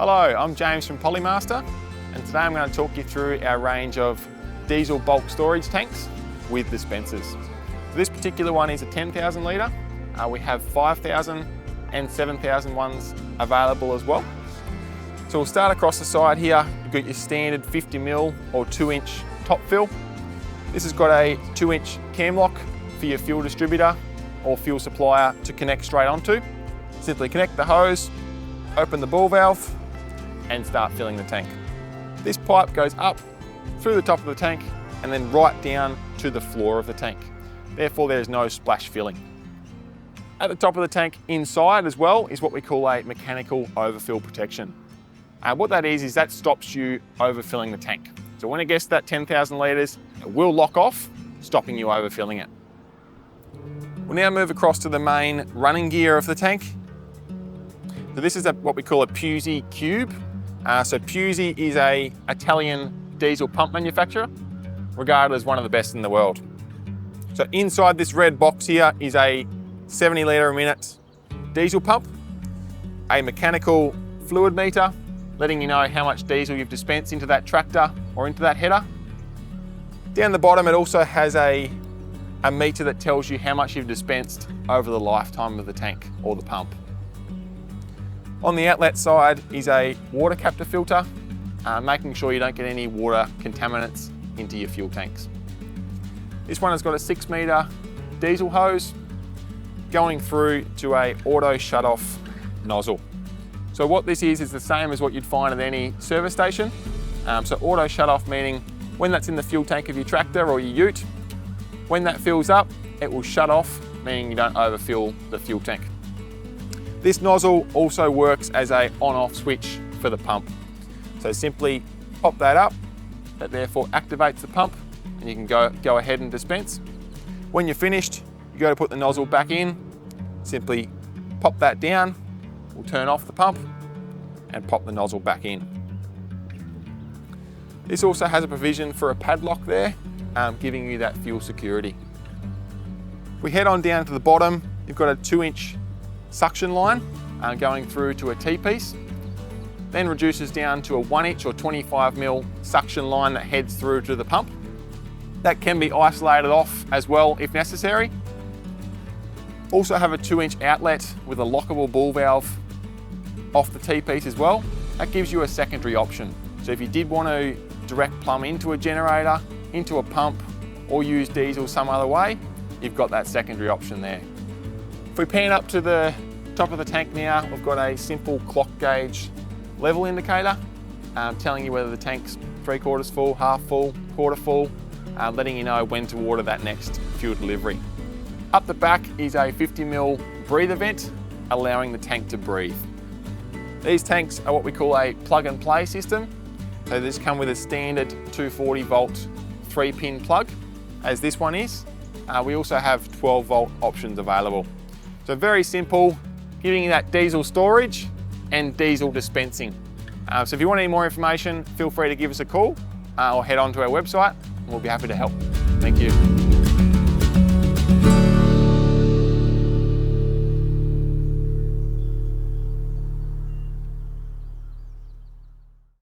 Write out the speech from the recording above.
Hello, I'm James from Polymaster, and today I'm going to talk you through our range of diesel bulk storage tanks with dispensers. So this particular one is a 10,000 litre. We have 5,000 and 7,000 ones available as well. So we'll start across the side here. You've got your standard 50mm or 2-inch top fill. This has got a 2-inch cam lock for your fuel distributor or fuel supplier to connect straight onto. Simply connect the hose, open the ball valve, and start filling the tank. This pipe goes up through the top of the tank and then right down to the floor of the tank. Therefore, there's no splash filling. At the top of the tank inside as well is what we call a mechanical overfill protection. What that is that stops you overfilling the tank. So when it gets to that 10,000 litres, it will lock off, stopping you overfilling it. We'll now move across to the main running gear of the tank. So this is what we call a PIUSI cube. So PIUSI is an Italian diesel pump manufacturer, regarded as one of the best in the world. So inside this red box here is a 70 litre a minute diesel pump, a mechanical fluid meter, letting you know how much diesel you've dispensed into that tractor or into that header. Down the bottom, it also has a meter that tells you how much you've dispensed over the lifetime of the tank or the pump. On the outlet side is a water captor filter, making sure you don't get any water contaminants into your fuel tanks. This one has got a 6 metre diesel hose going through to a auto shutoff nozzle. So what this is the same as what you'd find at any service station. So auto shutoff meaning when that's in the fuel tank of your tractor or your ute, when that fills up, it will shut off, meaning you don't overfill the fuel tank. This nozzle also works as an on-off switch for the pump. So simply pop that up, that therefore activates the pump, and you can go ahead and dispense. When you're finished, you go to put the nozzle back in, simply pop that down, we'll turn off the pump and pop the nozzle back in. This also has a provision for a padlock there, giving you that fuel security. We head on down to the bottom, you've got a 2-inch suction line going through to a T-piece, then reduces down to a 1-inch or 25mm suction line that heads through to the pump. That can be isolated off as well if necessary. Also have a 2-inch outlet with a lockable ball valve off the T-piece as well. That gives you a secondary option. So if you did want to direct plumb into a generator, into a pump, or use diesel some other way, you've got that secondary option there. If we pan up to the top of the tank now, we've got a simple clock gauge level indicator telling you whether the tank's 3/4 full, half full, quarter full, letting you know when to order that next fuel delivery. Up the back is a 50mm breather vent, allowing the tank to breathe. These tanks are what we call a plug and play system. So these come with a standard 240 volt 3-pin plug, as this one is. We also have 12 volt options available. So very simple, giving you that diesel storage and diesel dispensing. So if you want any more information, feel free to give us a call or head on to our website and we'll be happy to help. Thank you.